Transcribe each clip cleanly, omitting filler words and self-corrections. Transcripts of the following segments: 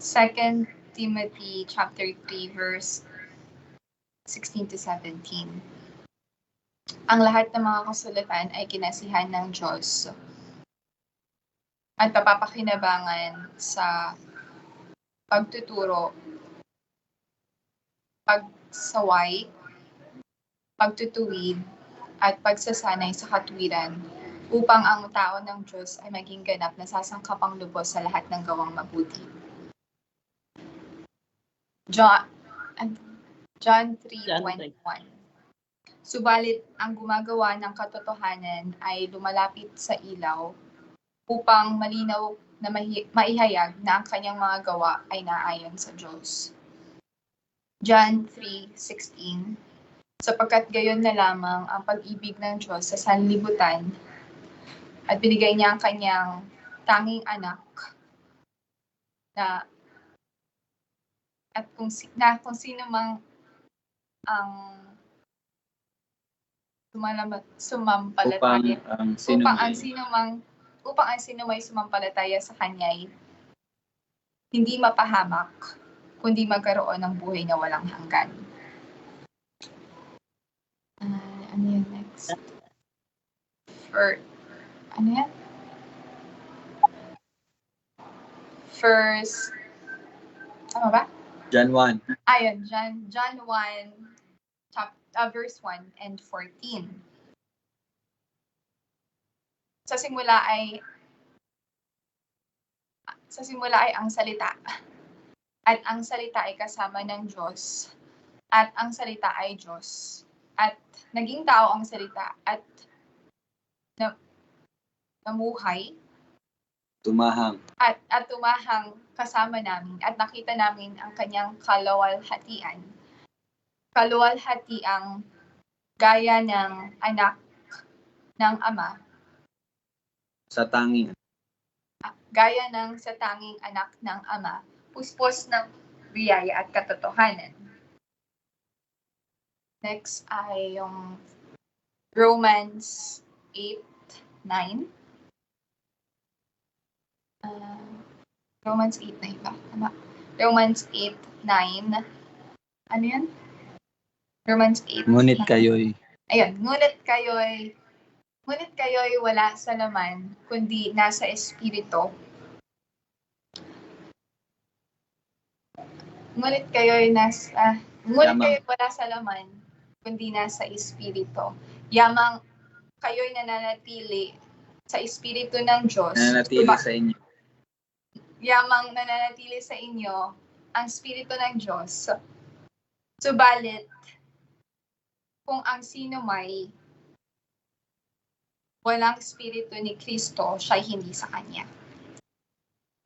2 Timothy chapter 3 verse 16 to 17. Ang lahat ng mga kasulatan ay kinasihan ng Diyos at papapakinabangan sa pagtuturo, pagsaway, pagtutuwid, at pagsasanay sa katwiran upang ang tao ng Diyos ay maging ganap na sasangkapang lubos sa lahat ng gawang mabuti. John 3:21. Subalit ang gumagawa ng katotohanan ay lumalapit sa ilaw upang malinaw na maihayag na ang kanyang mga gawa ay naayon sa Diyos. John 3:16. Sapagkat gayon na lamang ang pag-ibig ng Diyos sa sanlibutan at binigay niya ang kanyang tanging anak na at kung sino mang ang sumampalataya upang ang sino may sumampalataya sa kanya'y hindi mapahamak kundi magkaroon ng buhay na walang hanggan. Ano yan next? Ano yan? First, tama ba? John 1. Ayun, John 1, verse 1 and 14. Sa simula ay ang salita. At ang salita ay kasama ng Diyos. At ang salita ay Diyos. At naging tao ang salita at namuhay. Tumahang. At tumahang kasama namin at nakita namin ang kanyang kaluwalhatian. Kaluwalhatiang gaya ng anak ng Ama. Gaya ng sa tanging anak ng Ama, puspos ng biyaya at katotohanan. Next ay yung Romans 8:9. Romans 8:9 ba? Romans 8:9. Ano yan? Romans 8. Ngunit kayo'y. Ayun, ngunit kayo'y wala sa laman, kundi nasa espiritu. Ngunit kayo'y wala sa laman, kundi nasa espiritu. Yamang kayo'y nananatili sa espiritu ng Diyos. Nananatili sa inyo. Yamang nananatili sa inyo ang espiritu ng Diyos. Subalit, kung ang sino may walang espiritu ni Kristo, siya'y hindi sa Kanya.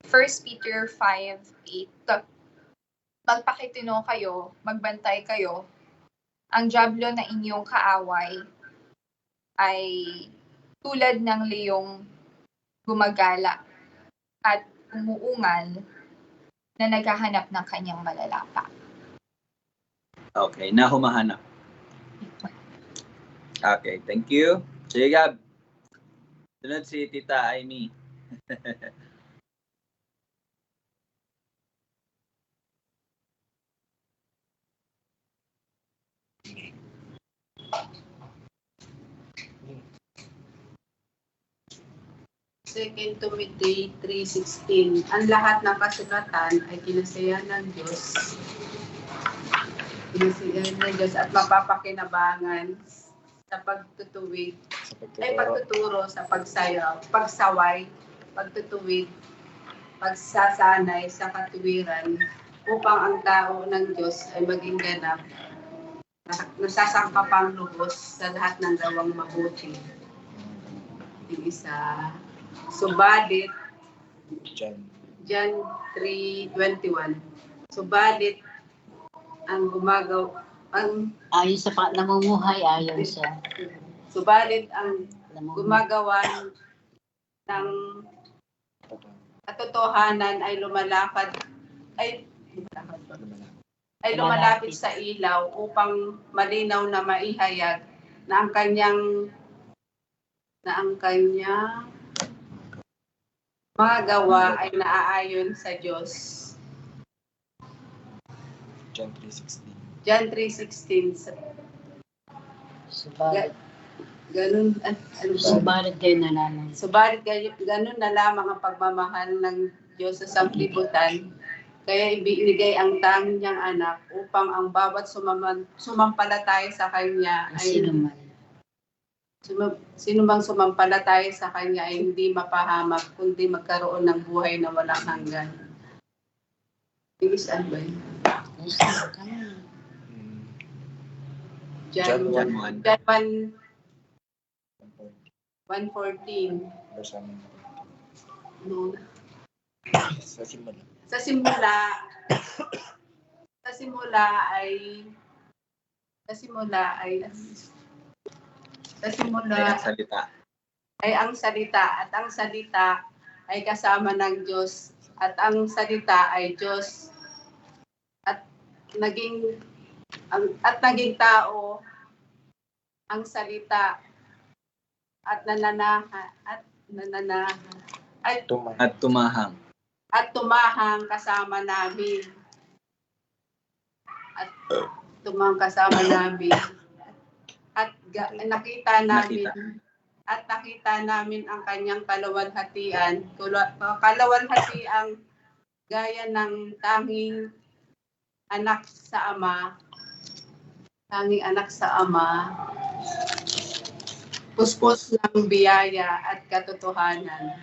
1 Peter 5:8. Magpakitino kayo, magbantay kayo. Ang dyablo na inyong kaaway ay tulad ng leyong gumagala at umuungal na naghahanap ng kanyang malalapa. Okay, na humahanap. Okay, thank you. Sige, Gab. Sunod si Tita Amy. Second Timothy 3:16. Ang lahat ng kasulatan ay kinasiyahan ng Diyos. Kinasiyahan ng Diyos at mapapakinabangan sa pagtutuwid, pagtuturo sa pagsayaw, pagsaway, pagtutuwid, pagsasanay sa katuwiran upang ang tao ng Diyos ay maging ganap, nasasangkapang lubos sa lahat ng gawang mabuti. Yung isa, subalit, John 3:21. Subalit, ang gumagawa, ayon sa namumuhay, ayon sa subalit ang gumagawa ng katotohanan ay lumalapit sa ilaw upang malinaw na maihayag na ang kanyang mga gawa ay naaayon sa Diyos. John 3:16. John 3:16. Subalit, Ganun, ano ba? subalit kayo nalaman. Subalit ganun na lamang ang pagmamahal ng Diyos sa sanglibutan. Kaya ibinigay ang tanging niyang anak upang ang bawat sumampalataya sa Kanya ay sino bang sumampalataya sa Kanya ay hindi mapahamak kundi magkaroon ng buhay na walang hanggan. Saan ba yun? John John 1. 1:14. Verse 1. No. Sa simula. Sa simula ay Salita. ay ang salita at ang salita ay kasama ng Diyos at ang salita ay Diyos at naging tao ang salita at Tumahang. at tumahang kasama namin. At tumahang kasama namin. At nakita namin ang kanyang kaluwalhatian gaya ng tanging anak sa Ama, puspos ng biyaya at katotohanan.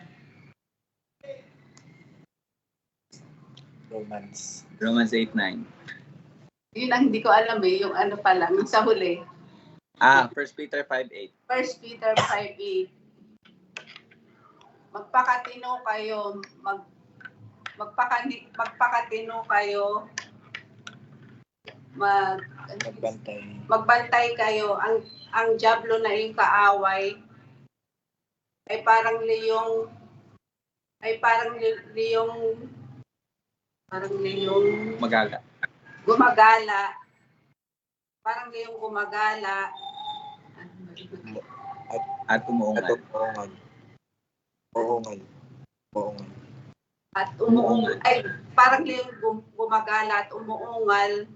Romans. Romans 8:9. Yun ang hindi ko alam yung ano pa lang, yung sa huli. 1 Peter 5:8. 1 Peter 5:8. Magpakatino kayo, magbantay kayo. Ang dyablo na yung kaaway ay parang liyong gumagala. Parang liyong gumagala. At umuungal. At umuungal. Ay, parang liyong gumagala at umuungal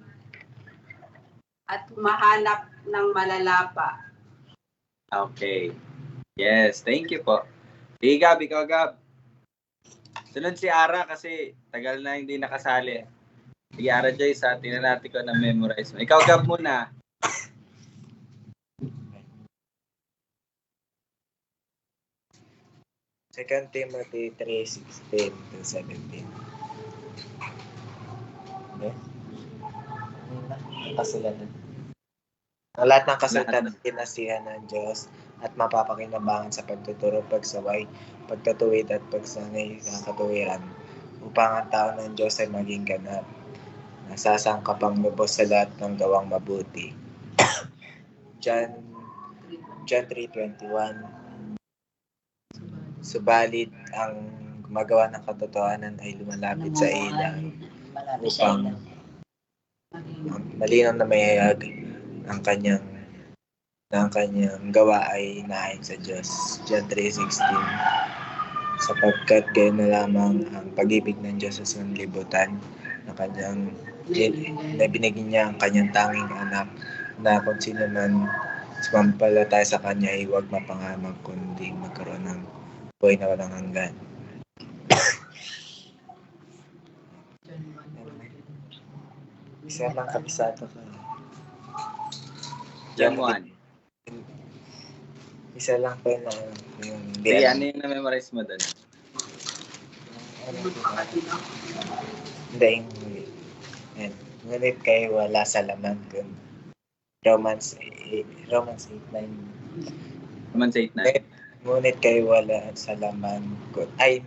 at humahanap ng malalapa. Okay. Yes, thank you po. Sige, Gab, ikaw, Gab. Sunod si Ara kasi tagal na hindi nakasali. Sige, Ara Joyce, tingnan natin ko na memorize mo. Ikaw, Gab, muna. Second Timothy 3:16-17. Okay? Kasulatan. Ang lahat ng kasulatan ay kinasihan ng Diyos at mapapakinabangan sa pagtuturo, pagsaway, pagtatuwid at pagsanay ng katuwiran upang ang tao ng Diyos ay maging ganap, nasasangkapang lubos sa lahat ng gawang mabuti. John 3:21. Subalit ang gumagawa ng katotohanan ay lumalapit sa ilaw upang malinaw na mayayag ang kanyang gawa ay naayon sa Diyos. John 3:16. Sapagkat gayon na lamang ang pag-ibig ng Diyos sa sanlibutan na binigyan niya ang kanyang tanging anak na kung sino man sumampalataya sa kanya ay huwag mapangamag kundi magkaroon ng buhay na walang hanggan. Isa lang kabisado ko. John 1. Isa lang pa na yung Sige, ano yung na-memorize mo doon? Hindi. Ngunit kayo wala sa laman ko. Romans 8:9. Romans 8:9. Ngunit kayo wala sa laman ko. Ay,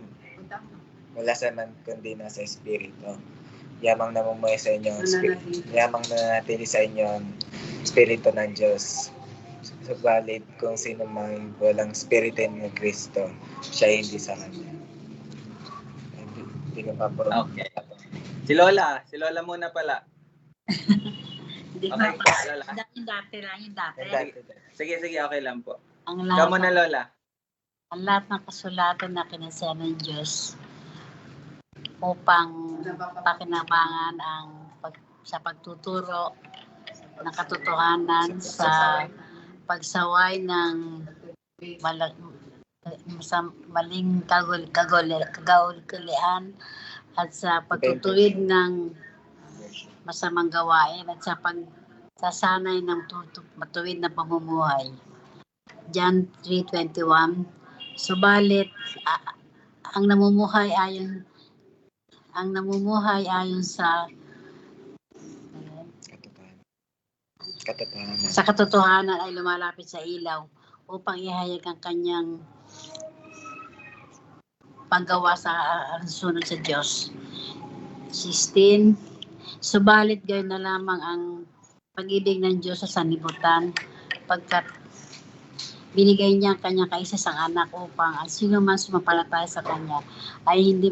wala sa laman kundi nasa espiritu. Yamang namumuhay sa inyo, yamang nanatili sa inyo ang espiritu ng Diyos. Subalit kung sino mang walang espiritu ng Kristo, siya hindi sa kanya. Hindi ka papuro. Okay. Si Lola muna pala. Hindi Okay, Lola. Yung dati. Sige, okay lang po. Ang Ikaw muna, Lola. Ang lahat ng kasulatan na kinasya ng Diyos upang pakinabangan ang sa pagtuturo ng katotohanan, sa pagsaway ng sa maling kagauli-kulian at sa pagtutuwid ng masamang gawain at sa pagsasanay ng matuwid na pamumuhay. John 3:21. Subalit ang namumuhay ayon sa katotohanan ay lumalapit sa ilaw upang ihayag ang kanyang paggawa sa sunod sa Diyos. 16. Subalit gayon na lamang ang pag-ibig ng Diyos sa sanlibutan, pagkat binigay niya ang kanyang kaisa-isang anak upang ang sino man sumampalataya sa kanya ay hindi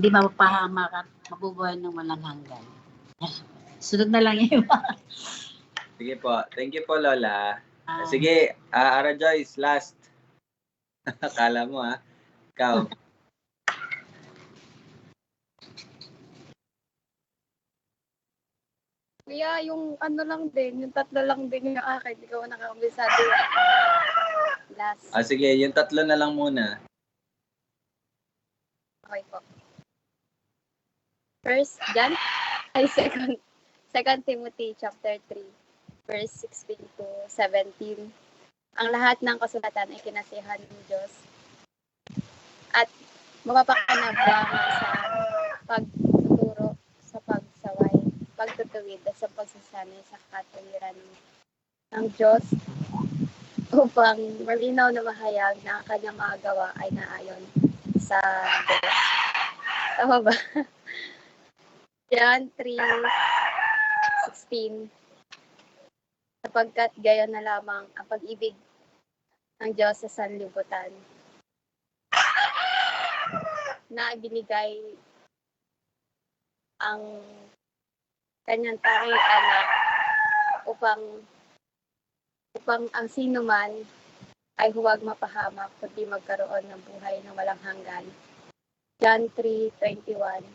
mapapahamak at mabubuhay ng walang hanggan. Sunod na lang yun. Sige po. Thank you po, Lola. Sige, Ara Joyce, last. Akala mo, ha? Ikaw. Kaya yung ano lang din, yung tatlo lang din yung akin, hindi ko nakakabisado. Last. Sige, yung tatlo na lang muna. Okay po. First, John, Second Timothy chapter 3, verse 16 to 17. Ang lahat ng kasulatan ay kinasihan ng Diyos at mapapakinabangan sa pagtuturo, sa pagsaway, pagtutuwid at sa pagsasanay sa katuwiran ng Diyos upang malinaw na mahayag na ang kanyang mga gawa ay naayon sa Diyos. Tama ba? John 3:16. Sapagkat gayon na lamang ang pag-ibig ng Diyos sa sanlibutan na binigay ang kanyang tanging anak upang ang sino man ay huwag mapahamak kundi magkaroon ng buhay na walang hanggan. John 3:21.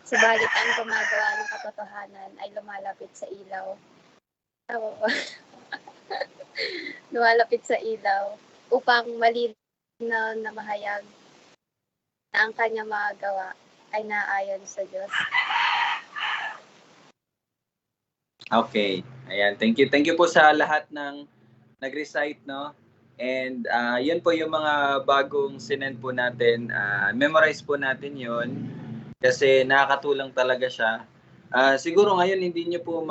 Subalit ang gumagawa ng katotohanan ay lumalapit sa ilaw. Tama ba? Lumalapit sa ilaw upang malinaw na mahayag na ang kanyang mga gawa ay naayon sa Diyos. Okay. Ayan. Thank you. Thank you po sa lahat ng nag-recite, no? And yun po yung mga bagong sinend po natin. Memorize po natin yun kasi nakakatulong talaga siya. Siguro ngayon hindi niyo po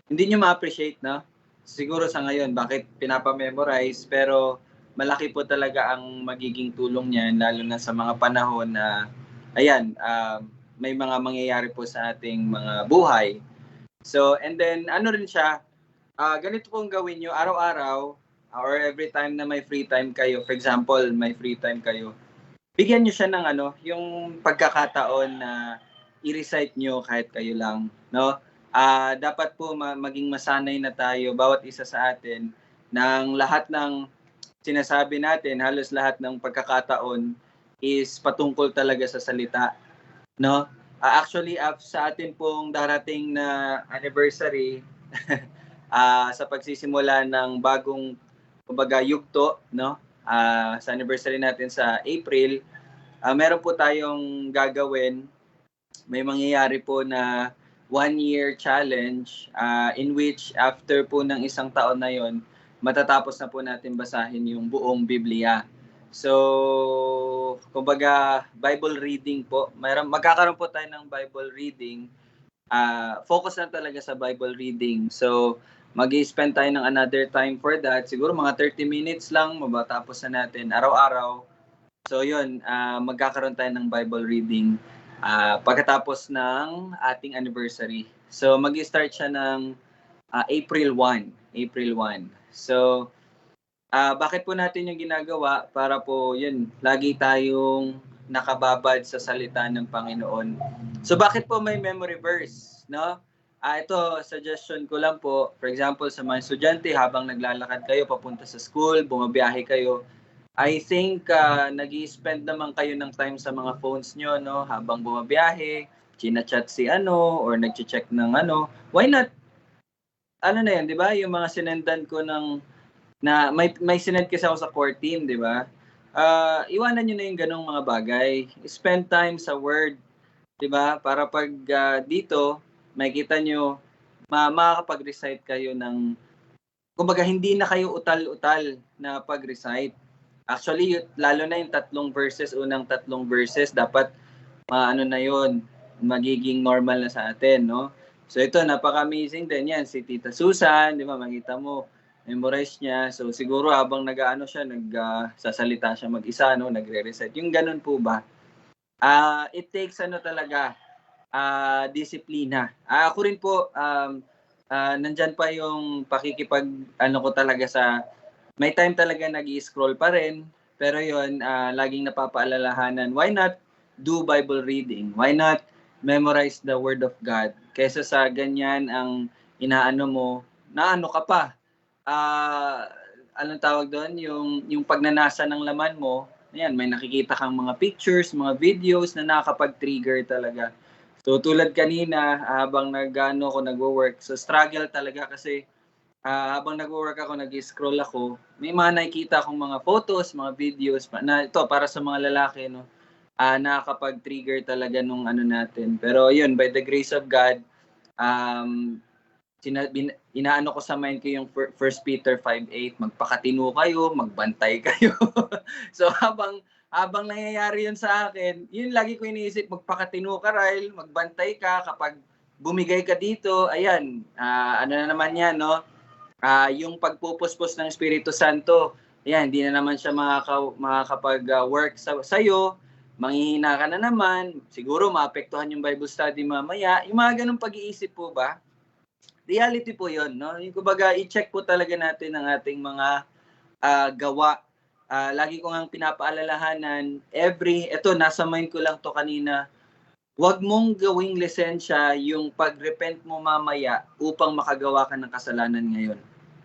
hindi niyo ma-appreciate, no? Siguro sa ngayon bakit pinapa-memorize, pero malaki po talaga ang magiging tulong niyan lalo na sa mga panahon na may mga mangyayari po sa ating mga buhay. So, and then ano rin siya, ganito pong gawin niyo araw-araw or every time na may free time kayo. For example, may free time kayo. Bigyan niyo siya ng yung pagkakataon na i-recite niyo kahit kayo lang, no? Dapat po maging masanay na tayo bawat isa sa atin ng lahat ng sinasabi natin, halos lahat ng pagkakataon is patungkol talaga sa salita, no? Actually, sa atin pong darating na anniversary sa pagsisimula ng bagong yugto, no? Sa anniversary natin sa April, meron po tayong gagawin. May mangyayari po na 1-year challenge in which after po ng isang taon na yon, matatapos na po natin basahin yung buong Biblia. So, kumbaga, Bible reading po. Magkakaroon po tayo ng Bible reading. Focus na talaga sa Bible reading. So, mag-i-spend tayo ng another time for that. Siguro mga 30 minutes lang, matatapos na natin araw-araw. So, yun, magkakaroon tayo ng Bible reading pagkatapos ng ating anniversary. So, mag-i-start siya ng April 1. So, bakit po natin yung ginagawa? Para po, yun, lagi tayong nakababad sa salita ng Panginoon. So, bakit po may memory verse, no? Ito, suggestion ko lang po. For example, sa mga estudyante, habang naglalakad kayo papunta sa school, bumabiyahe kayo, I think nag-i-spend naman kayo ng time sa mga phones nyo, no? Habang bumabiyahe, chinachat si ano, or nag-check ng ano. Why not? Ano na yan, di ba? Yung mga sinendan ko na may sinend kasi ako sa core team, di ba? Iwanan nyo na yung ganong mga bagay. Spend time sa Word, di ba? Para pag dito, makikita nyo, makakapag-recite kayo ng, kumbaga hindi na kayo utal-utal na pag-recite. Actually, lalo na yung unang tatlong verses, dapat maano na yon, magiging normal na sa atin, no? So ito, napaka-amazing din yan. Si Tita Susan, di ba, makita mo, memorize niya. So siguro habang nag-ano siya, nagsasalita siya mag-isa, no, nagre-recite. Yung ganun po ba? It takes ano talaga, disiplina. Ako rin po, nandyan pa yung pakikipag, ano ko talaga sa, may time talaga nag-i-scroll pa rin, pero yun, laging napapaalalahanan, why not do Bible reading? Why not memorize the Word of God? Kaysa sa ganyan ang inaano mo, na ano ka pa, anong tawag doon? Yung pagnanasa ng laman mo, ayan, may nakikita kang mga pictures, mga videos na nakakapag-trigger talaga. So tulad kanina, habang nagwo-work, so struggle talaga kasi habang nagwo-work ako, nag-scroll ako, may mga nakikita akong mga photos, mga videos na ito para sa mga lalaki, no. Nakakapag-trigger talaga nung ano natin. Pero yun, by the grace of God, inaano ko sa mind ko yung 1 Peter 5:8, magpakatino kayo, magbantay kayo. So habang nangyayari yun sa akin, yun lagi ko iniisip, magpakatino ka, Ryle, magbantay ka, kapag bumigay ka dito, ayan, ano na naman yan, no? Yung pagpupuspos ng Espiritu Santo, ayan, hindi na naman siya makakapag-work sa'yo, manghihina ka na naman, siguro maapektuhan yung Bible study mamaya, yung mga ganung pag-iisip po ba? Reality po yun, no? Yung kumbaga, i-check po talaga natin ang ating mga gawa. Lagi ko nga pinapaalalahanan, eto, nasa mind ko lang to kanina, huwag mong gawing lisensya yung pag-repent mo mamaya upang makagawa ka ng kasalanan ngayon.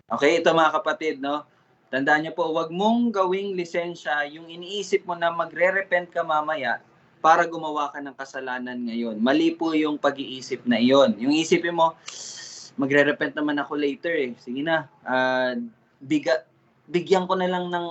Okay, ito mga kapatid, no? Tandaan niyo po, huwag mong gawing lisensya yung iniisip mo na magre-repent ka mamaya para gumawa ka ng kasalanan ngayon. Mali po yung pag-iisip na iyon. Yung isipin mo, magre-repent naman ako later eh. Sige na, bigyan ko na lang ng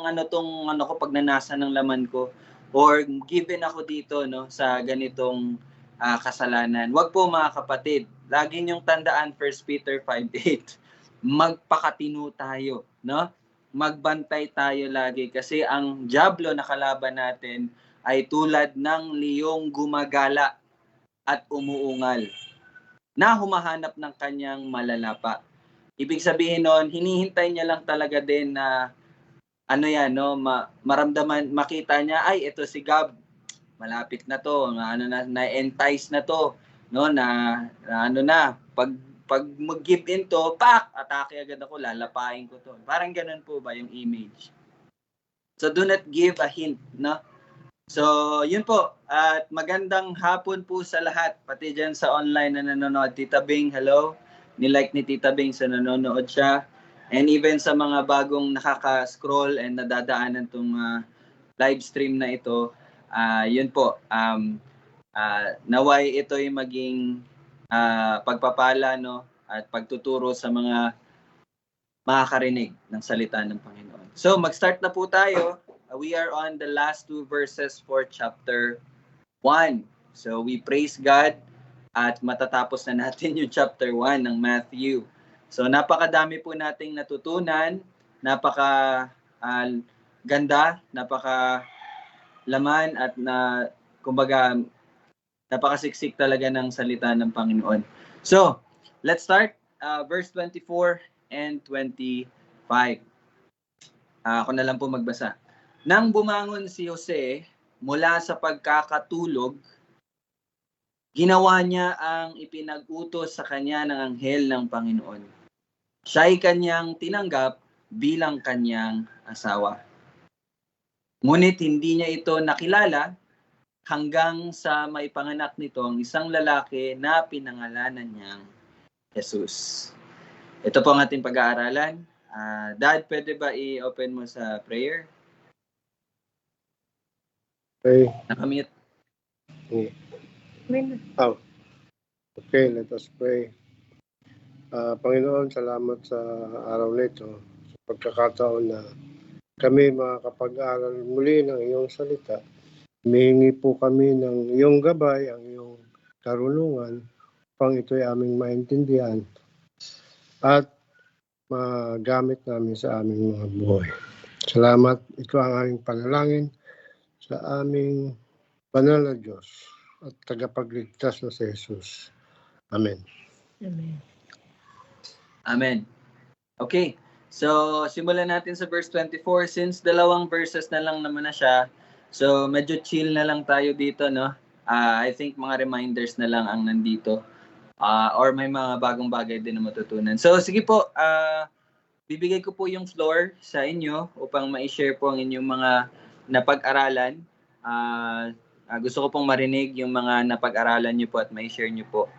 ko pagnanasa ng laman ko, or given ako dito, no, sa ganitong kasalanan. Wag po mga kapatid, lagi niyong tandaan 1 Peter 5:8. Magpakatino tayo, no? Magbantay tayo lagi kasi ang dyablo na kalaban natin ay tulad ng liyong gumagala at umuungal na humahanap ng kanyang malalapa. Ibig sabihin nun, hinihintay niya lang talaga din na maramdaman, makita niya, ay, ito si Gab, malapit na to, na-entice na to, no, pag mag-give in to, atake agad ako, lalapain ko to. Parang ganun po ba yung image? So do not give a hint, no? So, yun po. At magandang hapon po sa lahat. Pati dyan sa online na nanonood. Tita Bing, hello. Nilike ni Tita Bing sa nanonood siya. And even sa mga bagong nakaka-scroll and nadadaanan itong live stream na ito, yun po. Naway ito'y maging pagpapala, no? At pagtuturo sa mga makakarinig ng salita ng Panginoon. So, mag-start na po tayo. We are on the last 2 verses for chapter 1. So we praise God at matatapos na natin yung chapter 1 ng Matthew. So napakadami po nating natutunan, ganda, laman at kumbaga napakasiksik talaga ng salita ng Panginoon. So, let's start verse 24 and 25. Ako na lang po magbasa. Nang bumangon si Jose mula sa pagkakatulog, ginawa niya ang ipinag-utos sa kanya ng anghel ng Panginoon. Siya'y kanyang tinanggap bilang kanyang asawa. Ngunit hindi niya ito nakilala hanggang sa maipanganak nito ang isang lalaki na pinangalanan niyang Jesus. Ito po ang ating pag-aaralan. Dad, pwede ba i-open mo sa prayer? Okay. Nakamute. Oh. Okay, let us pray. Panginoon, salamat sa araw nito, sa pagkakataon na kami makakapag-aral muli ng iyong salita. Humihingi po kami ng iyong gabay, ang iyong karunungan, upang ito'y aming maintindihan at magamit namin sa aming mga buhay. Salamat, ito ang aming panalangin sa aming banal na Diyos at tagapagligtas na si Jesus. Amen. Amen. Okay. So, simulan natin sa verse 24. Since dalawang verses na lang naman na siya, so medyo chill na lang tayo dito, no? I think mga reminders na lang ang nandito. Or may mga bagong bagay din na matutunan. So, sige po, bibigay ko po yung floor sa inyo upang ma-share po ang inyong mga napag-aralan. Gusto ko pong marinig yung mga napag-aralan nyo po at ma-share nyo po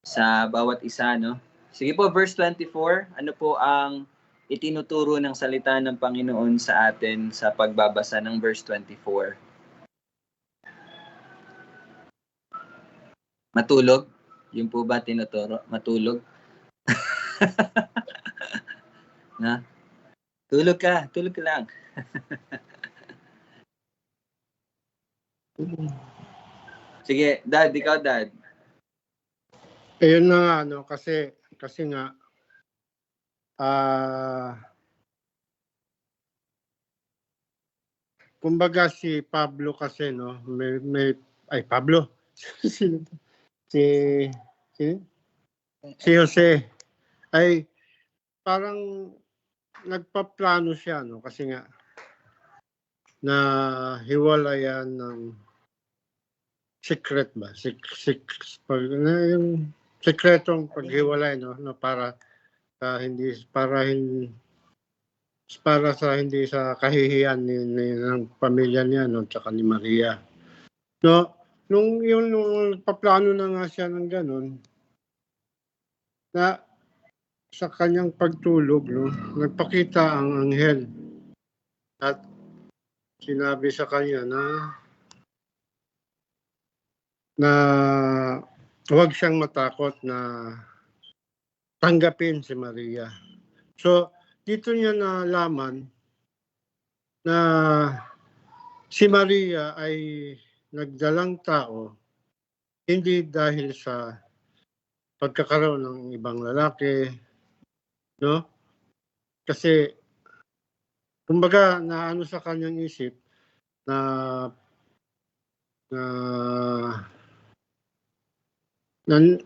sa bawat isa, no? Sige po, verse 24, ano po ang itinuturo ng salita ng Panginoon sa atin sa pagbabasa ng verse 24? Matulog? Yun po ba tinuturo? Matulog? Na? Tulog ka lang. Sige, Dad, ikaw, Dad. Ayun na nga, no? Kasi nga, kumbaga si Pablo kasi, no? Pablo. si Jose ay parang nagpaplano siya, no? Kasi nga na hiwalayan ng secret ba? Yung sekretong paghiwalay, no? Para sa kahihiyan ng pamilya niya, no, tsaka ni Maria. No, nung paplano na nga siya ng ganun, na sa kanyang pagtulog, no, nagpakita ang anghel at sinabi sa kanya na huwag siyang matakot na tanggapin si Maria. So, dito niya nalaman na si Maria ay nagdalang tao hindi dahil sa pagkakaroon ng ibang lalaki, no? Kasi kumbaga naano sa kanyang isip na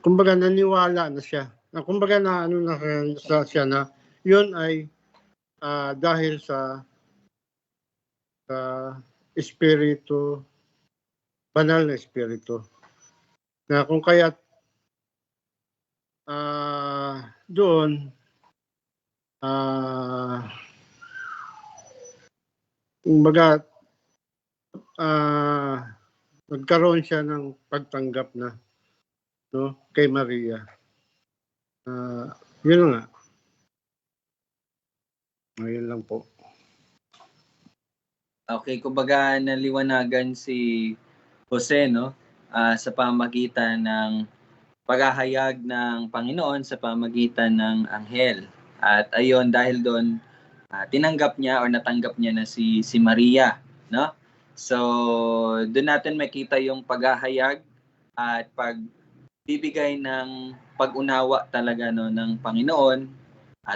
kumbaga naniwala na siya. Kumbaga naano na siya na yun ay dahil sa espiritu, banal na espiritu. Na kung kaya doon kumbaga nagkaroon siya ng pagtanggap na, no, kay Maria. Yun nga. Ayun lang po. Okay, kumbaga naliwanagan si Jose, no? Sa pamagitan ng paghahayag ng Panginoon sa pamagitan ng anghel. At ayon, dahil doon, tinanggap niya o natanggap niya na si Maria, no? So, doon natin makita yung paghahayag at pagbibigay ng pag-unawa talaga, no, ng Panginoon.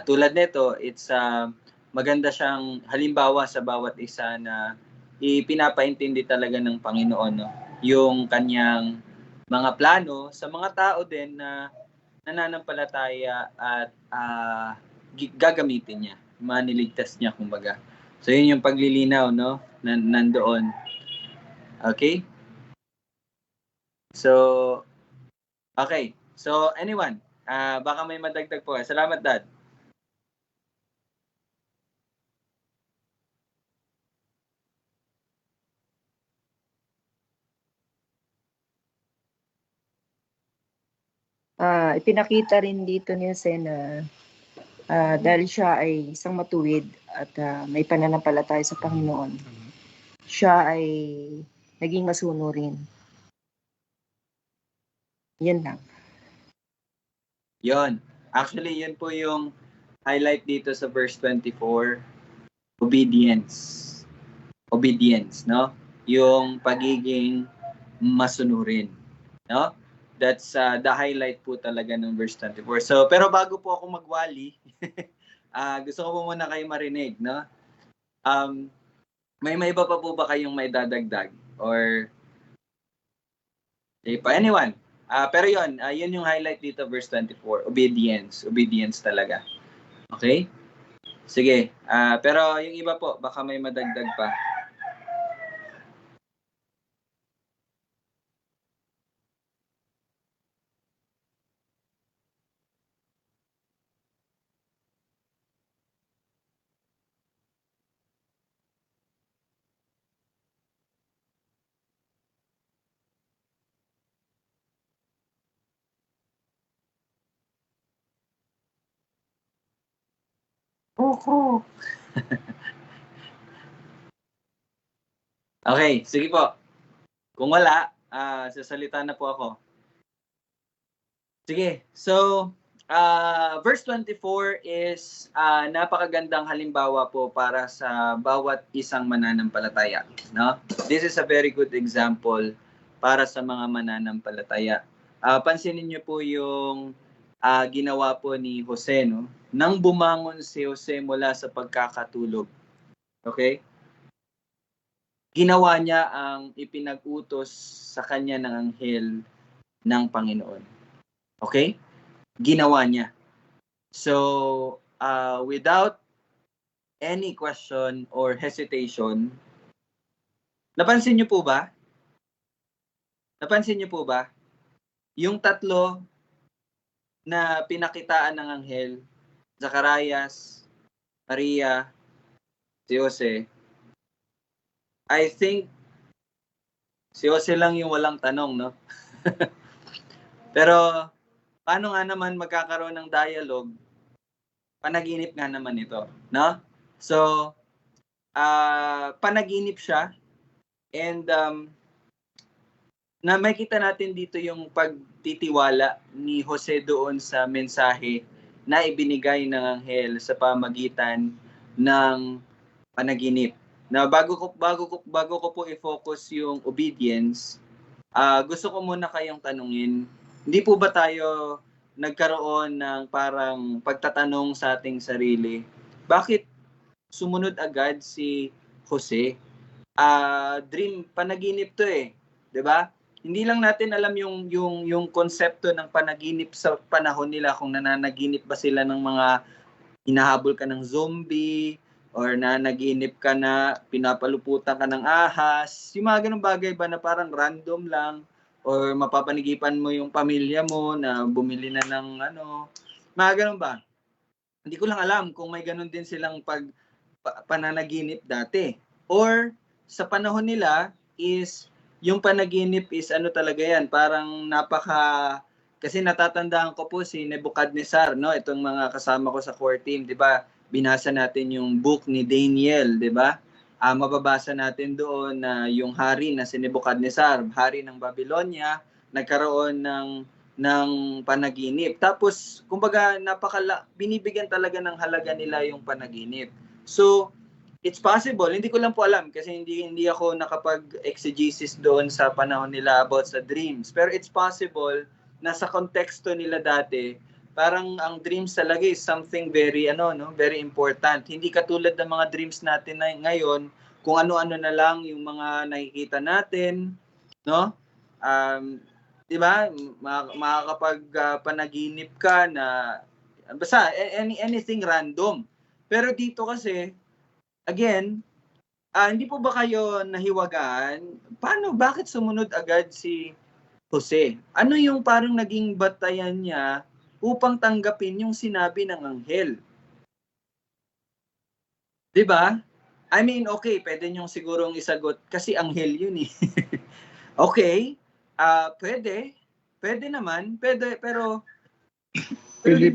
Tulad nito, it's maganda siyang halimbawa sa bawat isa na ipinapaintindi talaga ng Panginoon, no? Yung kanyang mga plano sa mga tao din na nananampalataya at gagamitin niya, maniligtas niya, kumbaga. So yun yung paglilinaw, no, nandoon. Okay? So okay. So anyone, baka may madagdag po. Salamat, Dad. Ipinakita rin dito ni Jose na dahil siya ay isang matuwid at may pananampalataya sa Panginoon, siya ay naging masunurin. Yan lang. Yon. Actually, yun po yung highlight dito sa verse 24. Obedience. Obedience, no? Yung pagiging masunurin, no? That's the highlight po talaga ng verse 24. So, pero bago po ako magwali, gusto ko po muna kayo marinig, no? May iba pa po ba kayong may dadagdag? Or anyone? Pero yun yung highlight dito, verse 24. Obedience. Obedience talaga. Okay? Sige. Pero yung iba po, baka may madagdag pa. Okay, sige po. Kung wala, sasalita na po ako. Sige, so verse 24 is napakagandang halimbawa po para sa bawat isang mananampalataya, no? This is a very good example para sa mga mananampalataya. Pansinin niyo po yung ginawa po ni Jose, no? Nang bumangon si Jose mula sa pagkakatulog. Okay? Ginawa niya ang ipinag-utos sa kanya ng anghel ng Panginoon. Okay? Ginawa niya. So, without any question or hesitation, napansin niyo po ba? Napansin niyo po ba? Yung tatlo na pinakitaan ng anghel, Zacarias, Maria, si Jose, I think si Jose lang yung walang tanong, no? Pero paano nga naman magkakaroon ng dialogue? Panaginip nga naman ito, no? So, panaginip siya, and na makita natin dito yung pagtitiwala ni Jose doon sa mensahe na ibinigay ng anghel sa pamagitan ng panaginip. Na bago ko po i-focus yung obedience, gusto ko muna kayong tanungin, hindi po ba tayo nagkaroon ng parang pagtatanong sa ating sarili, bakit sumunod agad si Jose? Dream, panaginip to eh, 'di ba? Hindi lang natin alam yung konsepto ng panaginip sa panahon nila, kung nananaginip ba sila ng mga hinahabol ka ng zombie, or nanaginip ka na pinapaluputan ka ng ahas, yung mga ganung bagay ba na parang random lang, or mapapanigipan mo yung pamilya mo na bumili na ng mga ganun ba? Hindi ko lang alam kung may ganun din silang pananaginip dati. Or sa panahon nila is yung panaginip is talaga yan, parang kasi natatandaan ko po si Nebuchadnezzar, no? Itong mga kasama ko sa core team, 'di ba? Binasa natin yung book ni Daniel, 'di ba? Mababasa natin doon na yung hari na si Nebuchadnezzar, hari ng Babylonia, nagkaroon ng panaginip. Tapos, kumbaga, binibigyan talaga ng halaga nila yung panaginip. So, it's possible, hindi ko lang po alam kasi hindi ako nakapag-exegesis doon sa panahon nila about sa dreams. Pero it's possible na sa konteksto nila dati, parang ang dreams talaga is something very very important. Hindi katulad ng mga dreams natin na ngayon, kung ano-ano na lang yung mga nakikita natin, no? 'Di ba? Makakapag-panaginip ka na basta anything random. Pero dito kasi again, hindi po ba kayo nahiwagaan? Bakit sumunod agad si Jose? Ano yung parang naging batayan niya upang tanggapin yung sinabi ng anghel? 'Di ba? I mean, okay, pwede niyong sigurong isagot kasi anghel yun eh. Okay, pwede naman, pero Pwede.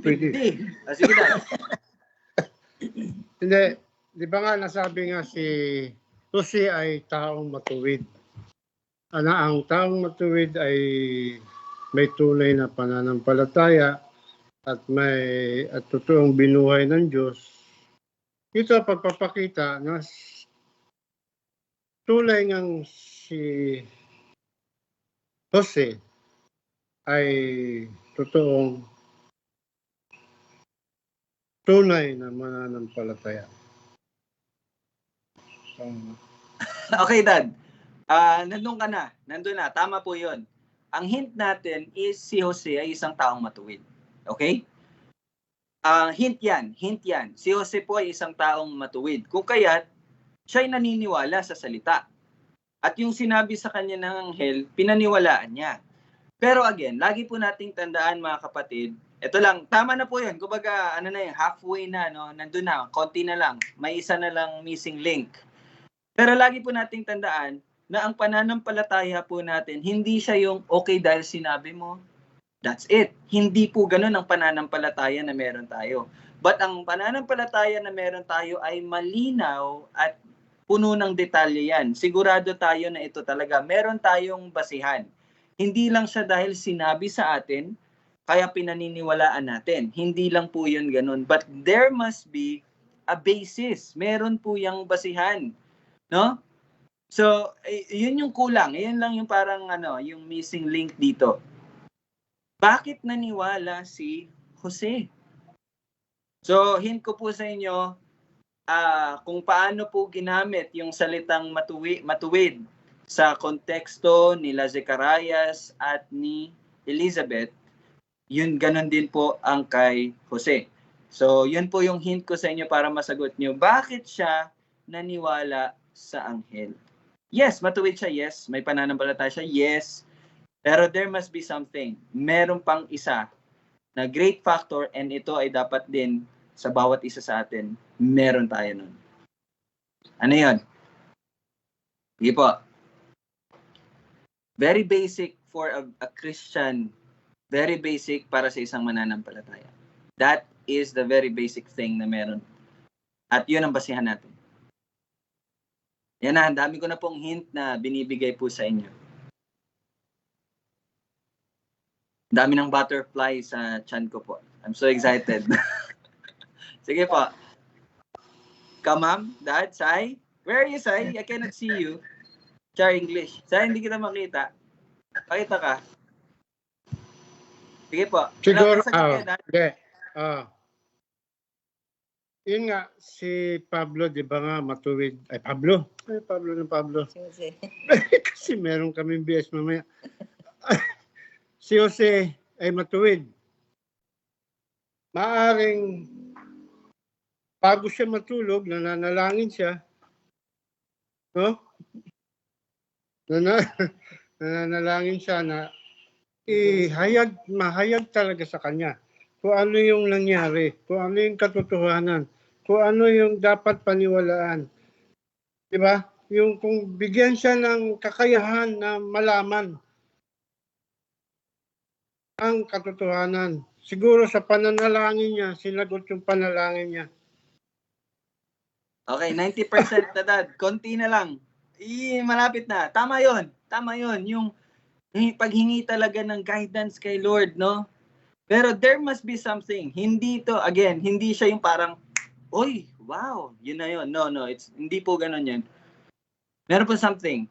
Sige na. Hindi, di ba nga nasabi nga si Jose ay taong matuwid. ang taong matuwid ay may tunay na pananampalataya at totoong binuhay ng Diyos. Ito ang pagpapakita na tunay ngang si Jose ay totoong tunay na mananampalataya. Okay, Dad. Nandun ka na. Nandun na. Tama po yun. Ang hint natin is si Jose ay isang taong matuwid. Okay? Hint yan. Si Jose po ay isang taong matuwid. Kung kaya't, siya'y naniniwala sa salita. At yung sinabi sa kanya ng anghel, pinaniwalaan niya. Pero again, lagi po nating tandaan mga kapatid, ito lang, tama na po yun. Kumbaga, halfway na, no? Nandun na, konti na lang. May isa na lang missing link. Pero lagi po nating tandaan na ang pananampalataya po natin, hindi siya yung okay dahil sinabi mo, that's it. Hindi po ganun ang pananampalataya na meron tayo. But ang pananampalataya na meron tayo ay malinaw at puno ng detalye yan. Sigurado tayo na ito talaga. Meron tayong basihan. Hindi lang siya dahil sinabi sa atin, kaya pinaniniwalaan natin. Hindi lang po yun ganun. But there must be a basis. Meron po yung basihan. No? So, yun yung kulang. Yun lang yung parang yung missing link dito. Bakit naniwala si Jose? So, hint ko po sa inyo kung paano po ginamit yung salitang matuwid sa konteksto nila Zacarias at ni Elizabeth. Yun ganon din po ang kay Jose. So, yun po yung hint ko sa inyo para masagot nyo. Bakit siya naniwala sa anghel? Yes, matuwid siya, yes. May pananampalataya siya, yes. Pero there must be something. Meron pang isa na great factor and ito ay dapat din sa bawat isa sa atin. Meron tayo nun. Ano yun? Sige po. Very basic for a Christian. Very basic para sa isang mananampalataya. That is the very basic thing na meron. At yun ang basihan natin. Yan na, ang dami ko na pong hint na binibigay po sa inyo. Dami ng butterfly sa chan ko po. I'm so excited. Sige po. Ma'am, Dad, Sai. Where are you, Sai? I cannot see you. Char English. Sai, hindi kita makita. Pakita ka. Sige po. Siguro, yun nga, si Pablo, di ba nga, matuwid. Pablo ng Pablo. Kasi meron kaming BS mamaya. Si Jose ay matuwid. Maaring bago siya matulog, nananalangin siya. No? Nananalangin siya na mahayag talaga sa kanya kung ano yung nangyari, kung ano yung katotohanan, kung ano yung dapat paniwalaan. Di ba? Yung kung bigyan siya ng kakayahan na malaman ang katotohanan. Siguro sa pananalangin niya, sinagot yung panalangin niya. Okay, 90% na, Dad. Konti na lang. Malapit na. Tama yon. Yung paghingi talaga ng guidance kay Lord, no? Pero there must be something. Hindi siya yung parang, oy, wow, yun na yun. No, hindi po ganun yun. Meron po something.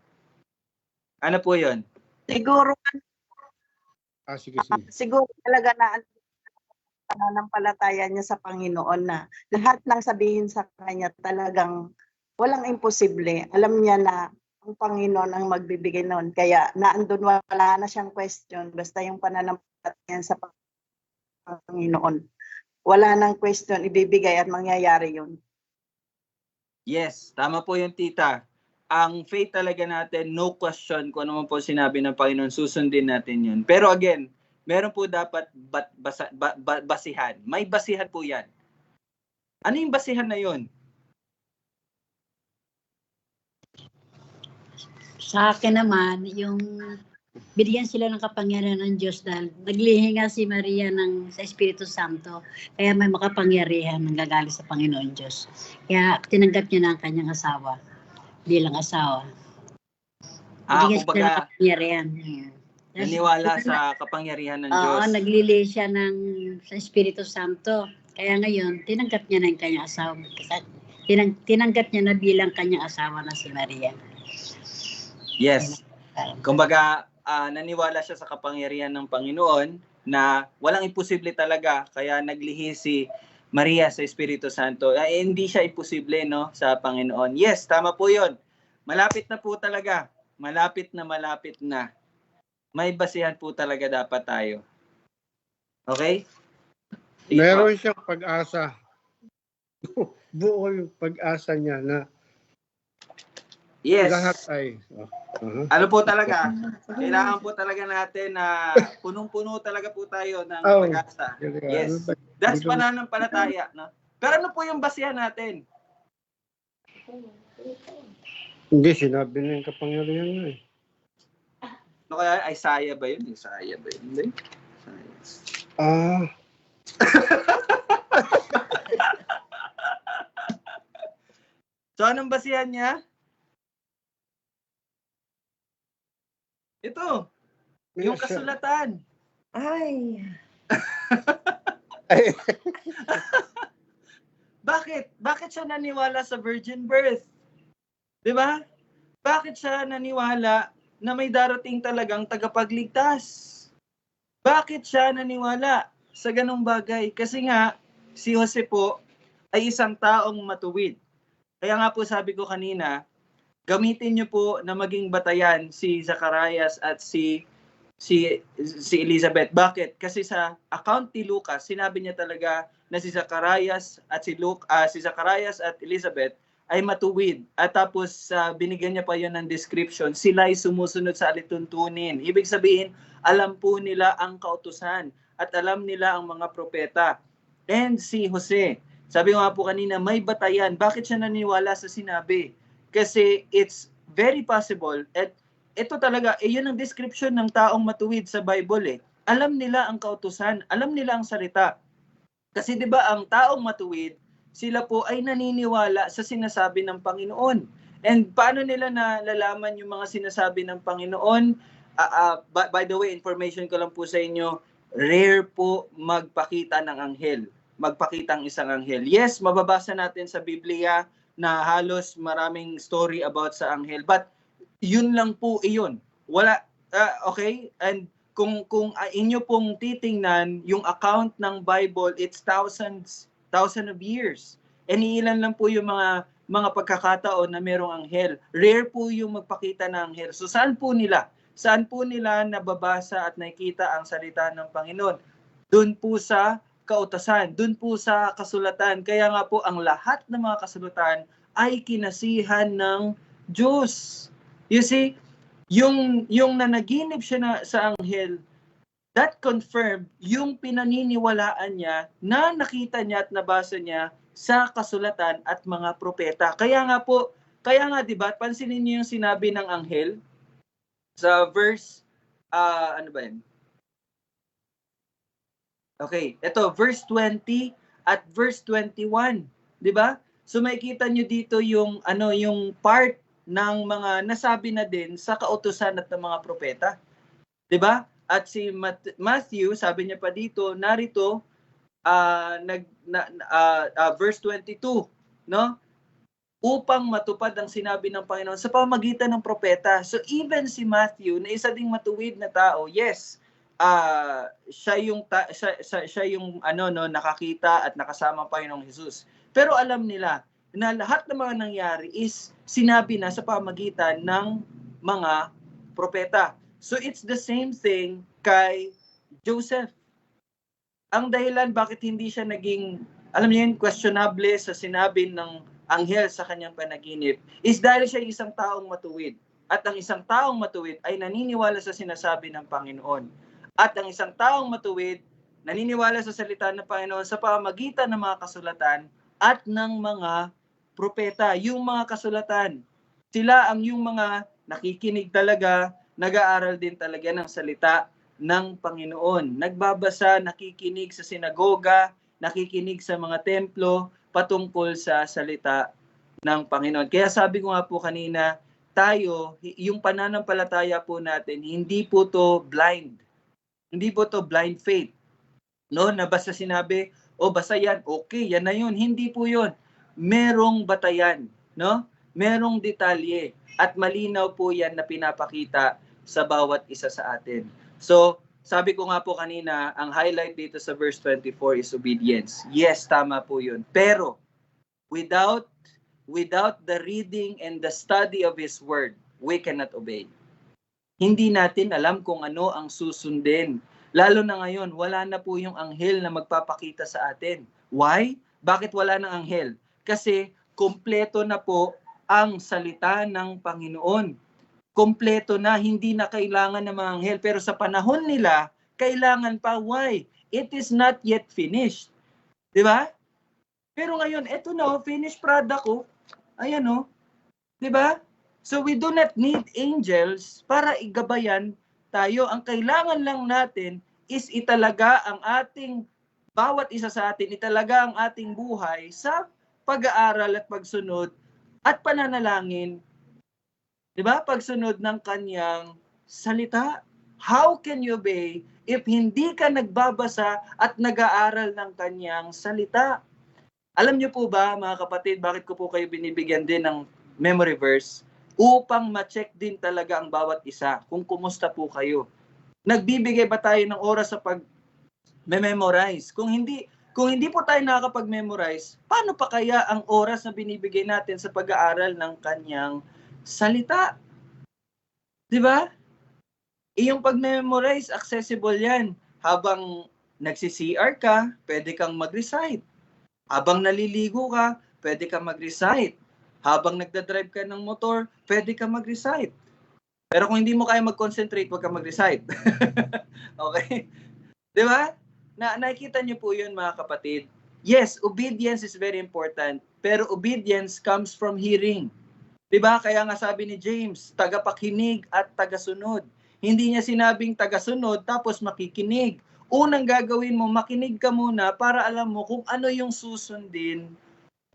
Ano po yun? Siguro, Sige. siguro talaga na pananampalataya niya sa Panginoon na lahat ng sabihin sa kanya talagang walang imposible. Alam niya na ang Panginoon ang magbibigay noon. Kaya naandun wala na siyang question. Basta yung pananampalataya sa Panginoon. Wala nang question, ibibigay at mangyayari yun. Yes, tama po yung tita. Ang faith talaga natin, no question kung ano man po sinabi ng Panginoon, susundin natin yun. Pero again, meron po dapat basihan. May basihan po yan. Ano yung basihan na yun? Sa akin naman, yung binigyan sila ng kapangyarihan ng Diyos dahil naglihi nga si Maria sa Espiritu Santo. Kaya may makapangyarihan ng gagaling sa Panginoon Diyos. Kaya tinanggap niya na ang kanyang asawa bilang asawa. Hindi Kumbaga, kapangyarihan. naniwala sa kapangyarihan ng Diyos. Oo, naglili siya sa Espiritu Santo. Kaya ngayon, tinanggap niya na yung kanyang asawa. Tinanggap niya na bilang kanyang asawa na si Maria. Yes. Kumbaga, naniwala siya sa kapangyarihan ng Panginoon na walang imposible talaga. Kaya naglihi si Maria sa Espiritu Santo. Hindi siya imposible, no, sa Panginoon. Yes, tama po yun. Malapit na po talaga. Malapit na. May basihan po talaga dapat tayo. Okay? Meron siyang pag-asa. Buo yung pag-asa niya na Yes. lahat ay... Ano po talaga? Kailangan po talaga natin na punong-puno talaga po tayo ng pag-asa. Yes. That's pananampalataya. No? Pero ano po yung basihan natin? Hindi, sinabi na yung kapangyarihan niya eh. Ano kaya? Isaiah ba yun? Hindi? So, anong basihan niya? Ito. Yung kasulatan. Ay. Bakit siya naniwala sa virgin birth? 'Di ba? Bakit siya naniwala na may darating talagang tagapagligtas? Bakit siya naniwala sa ganung bagay? Kasi nga, si Jose po ay isang taong matuwid. Kaya nga po sabi ko kanina, gamitin niyo po na maging batayan si Zacarias at si Elizabeth. Bakit? Kasi sa account ni Lucas, sinabi niya talaga na si Zacarias at Zacarias at Elizabeth ay matuwid. At tapos binigyan niya pa yun ng description, sila ay sumusunod sa alituntunin. Ibig sabihin, alam po nila ang kautusan at alam nila ang mga propeta. And si Jose, sabi nga po kanina, may batayan. Bakit siya naniwala sa sinabi? Kasi it's very possible, at ito talaga, yun ang description ng taong matuwid sa Bible eh. Alam nila ang kautusan, alam nila ang salita. Kasi 'di ba ang taong matuwid, sila po ay naniniwala sa sinasabi ng Panginoon. And paano nila nalalaman yung mga sinasabi ng Panginoon? By the way, information ko lang po sa inyo, rare po magpakita ng anghel. Magpakita ang isang anghel. Yes, mababasa natin sa Biblia na halos maraming story about sa anghel. But yun lang po iyon. Wala, okay? And kung inyo pong titingnan yung account ng Bible, it's thousands of years. And ilan lang po yung mga pagkakataon na merong anghel. Rare po yung magpakita ng anghel. So saan po nila nababasa at nakikita ang salita ng Panginoon? Doon po sa kautusan, doon po sa kasulatan. Kaya nga po ang lahat ng mga kasulatan ay kinasihan ng Diyos. You see, yung nanaginip siya sa anghel, that confirmed yung pinaniniwalaan niya na nakita niya at nabasa niya sa kasulatan at mga propeta. Kaya nga 'di ba, pansinin niyo yung sinabi ng anghel sa verse ano ba 'yan? Okay, ito verse 20 at verse 21, 'di ba? So makikita niyo dito yung yung part ng mga nasabi na din sa kautusan at ng mga propeta. 'Di ba? At si Matthew, sabi niya pa dito, narito verse 22, no? Upang matupad ang sinabi ng Panginoon sa pamamagitan ng propeta. So even si Matthew, na isa ding matuwid na tao, yes, siya yung nakakita at nakasama pa Panginoong Jesus. Pero alam nila na lahat ng mga nangyari is sinabi na sa pamamagitan ng mga propeta. So it's the same thing kay Joseph. Ang dahilan bakit hindi siya naging, alam niyo yun, questionable sa sinabi ng anghel sa kanyang panaginip is dahil siya isang taong matuwid. At ang isang taong matuwid ay naniniwala sa sinasabi ng Panginoon. At ang isang taong matuwid, naniniwala sa salita ng Panginoon sa pamamagitan ng mga kasulatan at ng mga propeta. Yung mga kasulatan, sila ang yung mga nakikinig talaga, nag-aaral din talaga ng salita ng Panginoon. Nagbabasa, nakikinig sa sinagoga, nakikinig sa mga templo patungkol sa salita ng Panginoon. Kaya sabi ko nga po kanina, tayo, yung pananampalataya po natin, hindi po to blind. Hindi po to blind faith. No, na basta sinabi, basta yan, okay, yan na yun. Hindi po yun. Merong batayan, no? Merong detalye. At malinaw po yan na pinapakita sa bawat isa sa atin. So, sabi ko nga po kanina, ang highlight dito sa verse 24 is obedience. Yes, tama po yun. Pero, without the reading and the study of His Word, we cannot obey. Hindi natin alam kung ano ang susundin. Lalo na ngayon, wala na po yung anghel na magpapakita sa atin. Why? Bakit wala ng anghel? Kasi kompleto na po ang salita ng Panginoon. Kompleto na, hindi na kailangan ng mga anghel. Pero sa panahon nila, kailangan pa. Why? It is not yet finished. Di ba? Pero ngayon, eto na, finished product ko. Ayan o. Di ba? So we do not need angels para igabayan tayo. Ang kailangan lang natin is italaga ang ating, bawat isa sa atin, italaga ang ating buhay sa pag-aaral at pagsunod at pananalangin. Diba? Pagsunod ng kanyang salita. How can you obey if hindi ka nagbabasa at nag-aaral ng kanyang salita? Alam niyo po ba, mga kapatid, bakit ko po kayo binibigyan din ng memory verse? Upang ma-check din talaga ang bawat isa kung kumusta po kayo. Nagbibigay ba tayo ng oras sa pag-memorize? Kung hindi po tayo nakakapag-memorize, paano pa kaya ang oras na binibigay natin sa pag-aaral ng kanyang salita? Di ba? Yung pag-memorize, accessible yan. Habang nagsi-CR ka, pwede kang mag-recite. Habang naliligo ka, pwede kang mag-recite. Habang nagdadrive ka ng motor, pwede ka mag-recite. Pero kung hindi mo kaya mag-concentrate, huwag ka mag-recite. Okay? Di ba? Nakikita niyo po yun, mga kapatid. Yes, obedience is very important. Pero obedience comes from hearing. Di ba? Kaya nga sabi ni James, tagapakinig at tagasunod. Hindi niya sinabing tagasunod tapos makikinig. Unang gagawin mo, makinig ka muna para alam mo kung ano yung susundin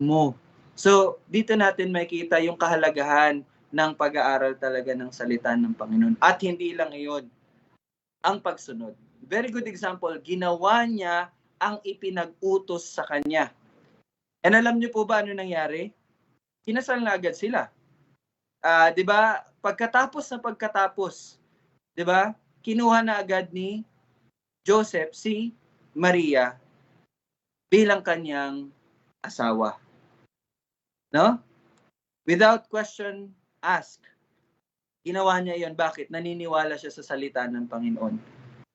mo. So, dito natin makikita yung kahalagahan ng pag-aaral talaga ng salita ng Panginoon. At hindi lang iyon, ang pagsunod. Very good example, ginawa niya ang ipinag-utos sa kanya. And alam niyo po ba ano nangyari? Kinasal na agad sila. 'Di ba? Pagkatapos, 'di ba? Kinuha na agad ni Joseph si Maria bilang kanyang asawa. No? Without question ask. Ginawa niya 'yon. Bakit? Naniniwala siya sa salita ng Panginoon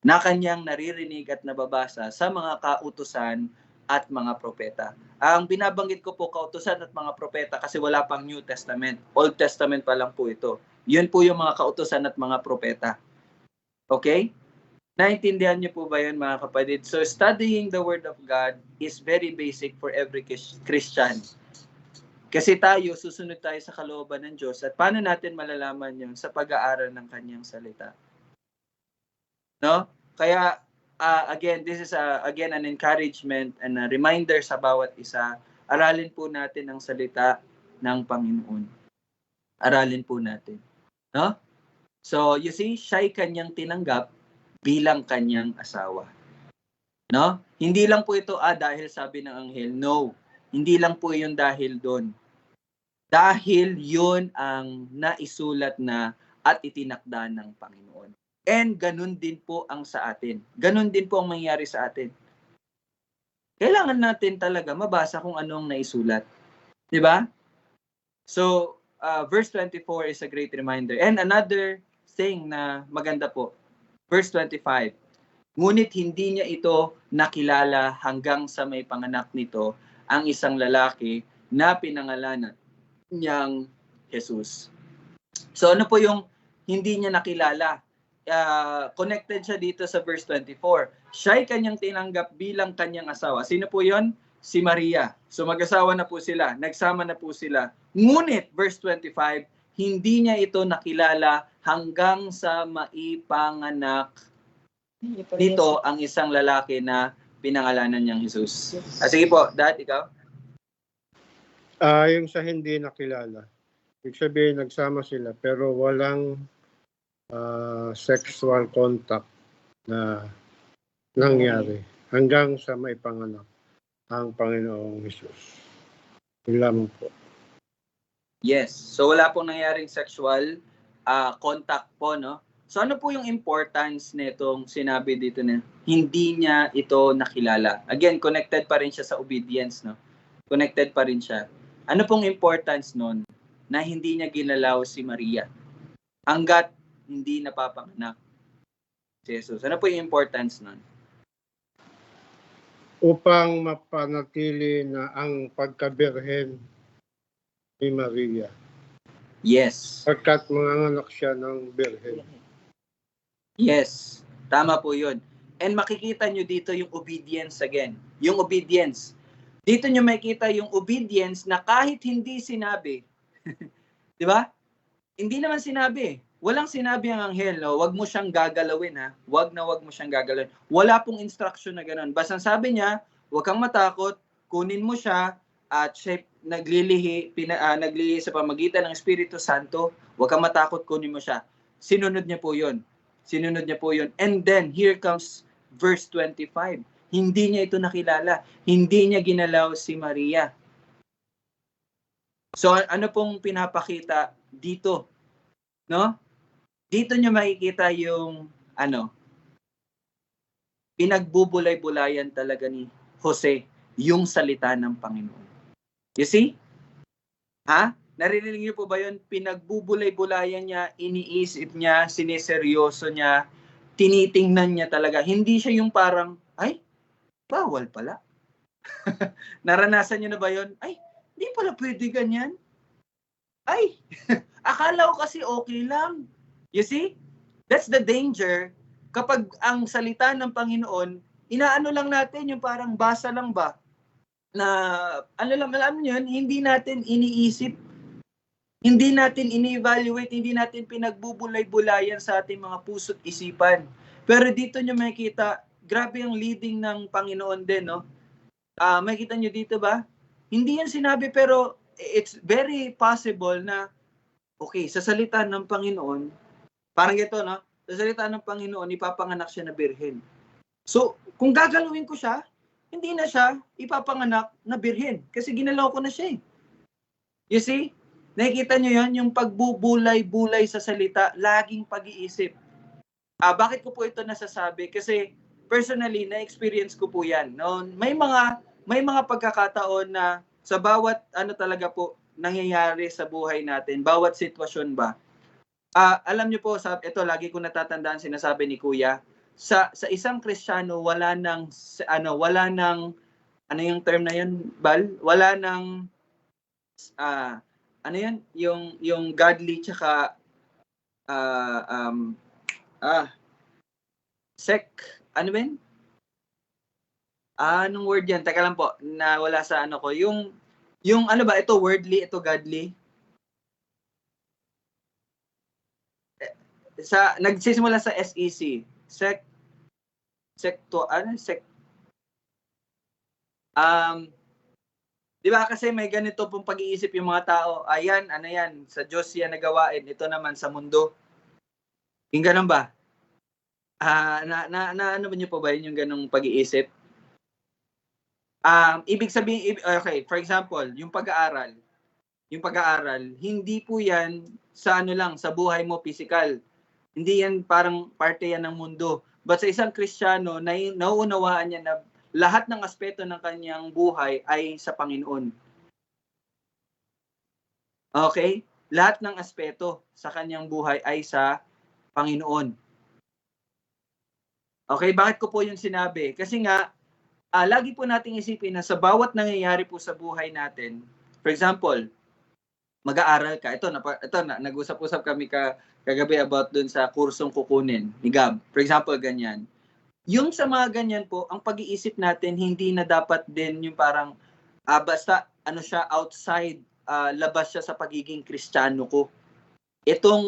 na kanyang naririnig at nababasa sa mga kautusan at mga propeta. Ang binabanggit ko po, kautusan at mga propeta, kasi wala pang New Testament. Old Testament pa lang po ito. Yun po yung mga kautusan at mga propeta. Okay? Naintindihan niyo po ba yun, mga kapatid? So, studying the Word of God is very basic for every Christian. Kasi tayo, susunod tayo sa kalooban ng Diyos. At paano natin malalaman yun? Sa pag-aaral ng kanyang salita. No? Kaya, again, this is again an encouragement and a reminder sa bawat isa. Aralin po natin ang salita ng Panginoon. Aralin po natin. No? So, you see, siya'y kanyang tinanggap bilang kanyang asawa. No? Hindi lang po ito, dahil sabi ng anghel. No. Hindi lang po yun dahil doon. Dahil yun ang naisulat na at itinakda ng Panginoon. And ganun din po ang sa atin. Ganun din po ang mangyayari sa atin. Kailangan natin talaga mabasa kung anong naisulat. Di ba? So, verse 24 is a great reminder. And another thing na maganda po, verse 25. Ngunit hindi niya ito nakilala hanggang sa may panganak nito ang isang lalaki na pinangalanan niyang Jesus. So ano po yung hindi niya nakilala? Connected siya dito sa verse 24. Siya'y kanyang tinanggap bilang kanyang asawa. Sino po yon? Si Maria. So mag-asawa na po sila. Nagsama na po sila. Ngunit, verse 25, hindi niya ito nakilala hanggang sa maipanganak nito ang isang lalaki na pinangalanan niyang Jesus. Sige po, Dad, ikaw? Yung sa hindi nakilala. Ibig sabihin, nagsama sila pero walang sexual contact na nangyari hanggang sa maipanganak ang Panginoong Hesus. Yun lamang po. Yes. So wala pong nangyaring sexual contact po, no? So ano po yung importance nitong sinabi dito na hindi niya ito nakilala? Again, connected pa rin siya sa obedience, no? Connected pa rin siya. Ano pong importance nun na hindi niya ginalaw si Maria hanggat hindi napapanganak si Jesus? Ano po yung importance nun? Upang mapanatili na ang pagkabirhen ni Maria. Yes. Pagkat manganganak siya ng birhen. Yes. Tama po yun. And makikita nyo dito yung obedience again. Yung obedience. Dito nyo makikita yung obedience na kahit hindi sinabi. Di ba? Hindi naman sinabi. Walang sinabi ang anghel, no? Wag mo siyang gagalawin, ha? Wag mo siyang gagalawin. Wala pong instruction na gano'n. Basta sabi niya, huwag kang matakot, kunin mo siya, at siya naglilihi sa pamagitan ng Espiritu Santo, huwag kang matakot, kunin mo siya. Sinunod niya po yun. And then, here comes verse 25. Hindi niya ito nakilala. Hindi niya ginalaw si Maria. So, ano pong pinapakita dito? No? Dito niyo makikita yung pinagbubulay-bulayan talaga ni Jose yung salita ng Panginoon. You see? Ha? Naririnig niyo po ba yun? Pinagbubulay-bulayan niya, iniisip niya, sineseryoso niya, tinitingnan niya talaga. Hindi siya yung parang, ay, bawal pala. Naranasan niyo na ba yun? Ay, hindi pala pwede ganyan. Ay, akala ko kasi okay lang. You see? That's the danger. Kapag ang salita ng Panginoon, inaano lang natin yung parang basa lang ba? Na, alam niyo yun, hindi natin iniisip, hindi natin ini-evaluate, hindi natin pinagbubulay-bulayan sa ating mga puso't isipan. Pero dito nyo makikita, grabe ang leading ng Panginoon din, no? Makikita nyo dito ba? Hindi yan sinabi, pero it's very possible na, okay, sa salita ng Panginoon, parang ito, no? Sa salita ng Panginoon, ipapanganak siya na birhen. So, kung gagalawin ko siya, hindi na siya ipapanganak na birhen. Kasi ginalaw ko na siya eh. You see? Nakikita nyo yon, yung pagbubulay-bulay sa salita, laging pag-iisip. Bakit ko po ito nasasabi? Kasi personally, na-experience ko po yan. No? May mga pagkakataon na sa bawat talaga po nangyayari sa buhay natin, bawat sitwasyon ba, alam niyo po, ito lagi ko natatandaan, sinasabi ni Kuya, sa isang Kristiyano wala nang ano yung term na yun, Bal? Wala nang yung godly tsaka ano ba yun? Anong word yan? Teka lang po, na wala sa ko. Yung ano ba, ito worldly, ito godly. Nagsisimula sa SEC. Di ba kasi may ganito pong pag-iisip yung mga tao, ayan, sa Diyos yan nagawain, ito naman sa mundo. Yung ganun ba? Ano ba niyo po ba yung ganung pag-iisip? Ibig sabihin, okay, for example, yung pag-aaral, hindi po yan sa sa buhay mo physical. Hindi yan parang parte yan ng mundo. But sa isang Kristiyano, nauunawaan niya na lahat ng aspeto ng kanyang buhay ay sa Panginoon. Okay? Lahat ng aspeto sa kanyang buhay ay sa Panginoon. Okay? Bakit ko po yung sinabi? Kasi nga, lagi po nating isipin na sa bawat nangyayari po sa buhay natin, for example, mag-aaral ka. Ito nag-usap-usap kami kagabi about dun sa kursong kukunin ni Gab. For example, ganyan. Yung sa mga ganyan po, ang pag-iisip natin, hindi na dapat din yung parang, basta siya outside, labas siya sa pagiging Kristiyano ko. Itong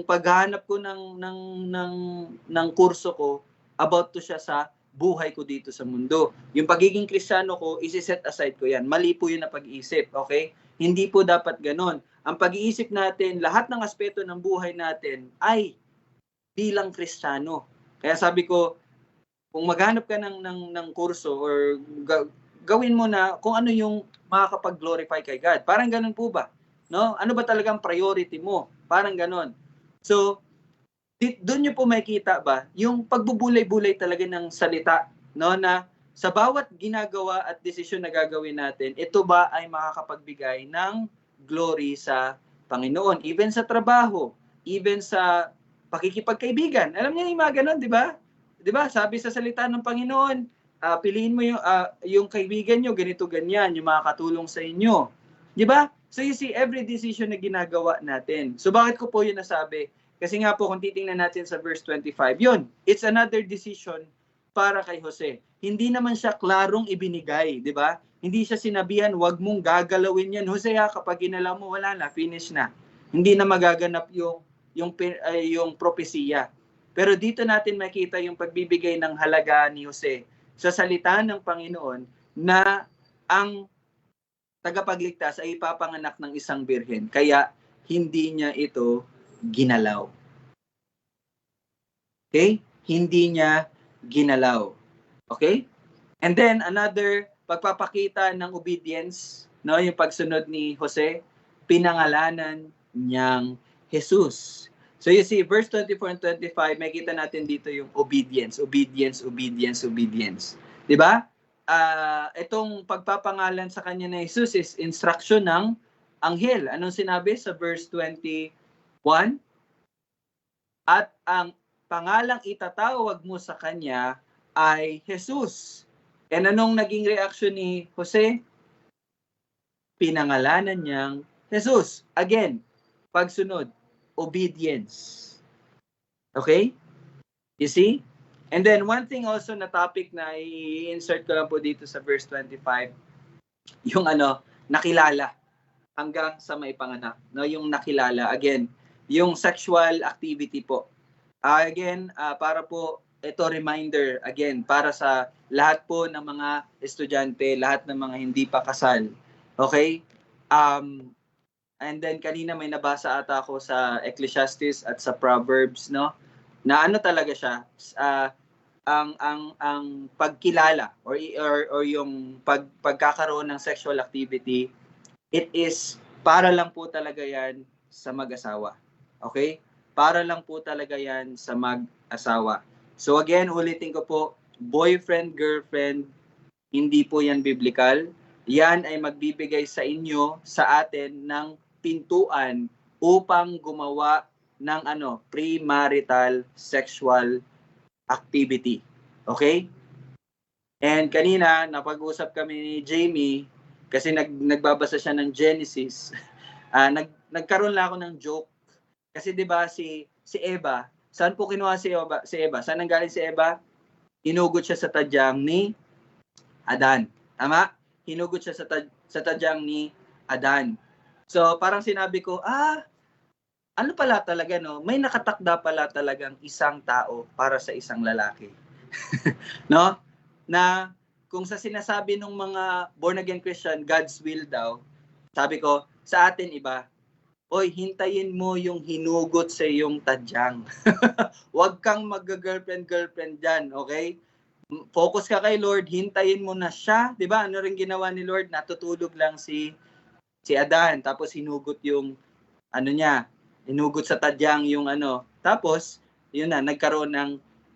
paghahanap ko ng kurso ko, about to siya sa buhay ko dito sa mundo. Yung pagiging Kristiyano ko, isi-set aside ko yan. Mali po yun na pag-iisip, okay? Hindi po dapat ganon. Ang pag-iisip natin, lahat ng aspeto ng buhay natin ay bilang Kristiyano. Kaya sabi ko, kung maghanap ka ng kurso or gawin mo na kung ano yung makakapag-glorify kay God. Parang ganun po ba? No? Ano ba talagang priority mo? Parang ganun. So, doon nyo po makikita ba yung pagbubulay-bulay talaga ng salita, no, na sa bawat ginagawa at desisyon na gagawin natin, ito ba ay makakapagbigay ng glory sa Panginoon, even sa trabaho, even sa pakikipagkaibigan. Alam niyo yung mga ganun, di ba? Di ba? Sabi sa salita ng Panginoon, piliin mo yung kaibigan nyo, ganito, ganyan, yung makakatulong sa inyo. Di ba? So you see, every decision na ginagawa natin. So bakit ko po yun nasabi? Kasi nga po, kung titingnan natin sa verse 25, yun, it's another decision para kay Jose. Hindi naman siya klarong ibinigay, di ba? Hindi siya sinabihan, wag mong gagalawin yan. Jose, kapag ginalaw mo, wala na, finish na. Hindi na magaganap yung propesiya. Pero dito natin makita yung pagbibigay ng halaga ni Jose sa salita ng Panginoon na ang tagapagligtas ay ipapanganak ng isang birhen. Kaya hindi niya ito ginalaw. Okay? Hindi niya ginalaw. Okay? And then another pagpapakita ng obedience, no, yung pagsunod ni Jose, pinangalanan niyang Jesus. So you see, verse 24 and 25, makita natin dito yung obedience, obedience, obedience, obedience. Di ba? Itong pagpapangalan sa kanya na Jesus is instruction ng anghel. Anong sinabi sa verse 21? At ang pangalang itatawag mo sa kanya ay Jesus. And anong naging reaction ni Jose? Pinangalanan niyang Jesus. Again, pagsunod, obedience. Okay? You see? And then one thing also na topic na i-insert ko lang po dito sa verse 25, yung nakilala hanggang sa may panganak. No, yung nakilala. Again, yung sexual activity po. Again, para po ito reminder again para sa lahat po ng mga estudyante, lahat ng mga hindi pa kasal. Okay? And then kanina may nabasa ata ako sa Ecclesiastes at sa Proverbs, no? Na talaga siya, ang pagkilala or yung pagkakaroon ng sexual activity, it is para lang po talaga yan sa mag-asawa. Okay? Para lang po talaga yan sa mag-asawa. So again, ulitin ko po, boyfriend, girlfriend, hindi po yan biblical. Yan ay magbibigay sa inyo, sa atin, ng pintuan upang gumawa ng premarital sexual activity. Okay? And kanina, napag-usap kami ni Jamie, kasi nagbabasa siya ng Genesis. Nagkaroon lang ako ng joke. Kasi 'di ba si Eva, saan po kinuha si Eva? Saan nanggaling si Eva? Hinugot siya sa tadyang ni Adan. Tama? Hinugot siya sa tadyang ni Adan. So parang sinabi ko, ano pala talaga, no? May nakatakda pala talagang isang tao para sa isang lalaki. No? Na kung sa sinasabi ng mga born again Christian, God's will daw, sabi ko, sa atin iba, oy, hintayin mo yung hinugot sa iyong tadyang. Huwag kang mag-girlfriend dyan, okay? Focus ka kay Lord, hintayin mo na siya. Diba? Ano rin ginawa ni Lord? Natutulog lang si Adan, tapos hinugot yung hinugot sa tadyang yung tapos yun na, nagkaroon ng